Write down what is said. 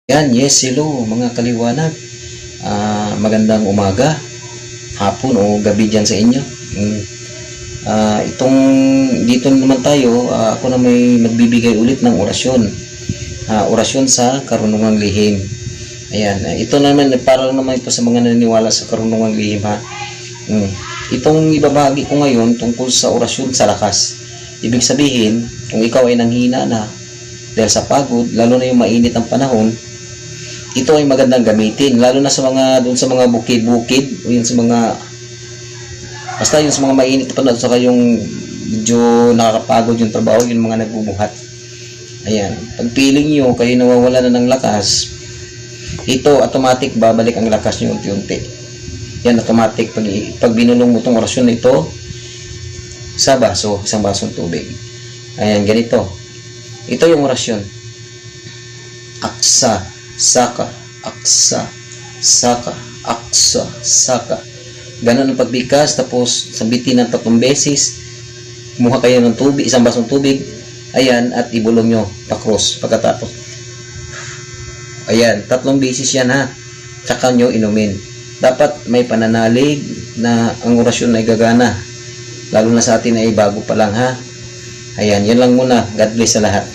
Yan, yes, hello mga kaliwanag. Magandang umaga, hapon o gabi dyan sa inyo. Itong dito naman tayo, ako na may magbibigay ulit ng orasyon. Orasyon sa karunungang lihim. Ayan, ito naman para naman ito sa mga naniniwala sa karunungang lihim ha. Itong ibabahagi ko ngayon tungkol sa orasyon sa lakas. Ibig sabihin, kung ikaw ay nanghina na dahil sa pagod, lalo na yung mainit ang panahon, ito ay magandang gamitin, lalo na sa mga doon sa mga bukid-bukid o yun sa mga basta yun sa mga mainit pa na saka yung medyo nakakapagod yung trabaho, yung mga nagbubuhat. Ayan, pag feeling nyo kayo nawawala na ng lakas, ito automatic babalik ang lakas nyo unti-unti. Yan automatic pag binulong mo itong orasyon na ito sa baso, isang basong tubig. Ayan, ganito. Ito yung orasyon. Aksa, saka, aksa, saka, aksa, saka. Ganun ang pagbigkas, tapos sambitin ng 3 beses. Kumuha kayo ng tubig, isang basong tubig. Ayan, at ibulong nyo pa-cross pagkatapos. Ayan, 3 beses yan ha. Tsaka nyo inumin. Dapat may pananalig na ang orasyon ay gagana. Lalo na sa atin ay bago pa lang ha. Ayan, yun lang muna. God bless sa lahat.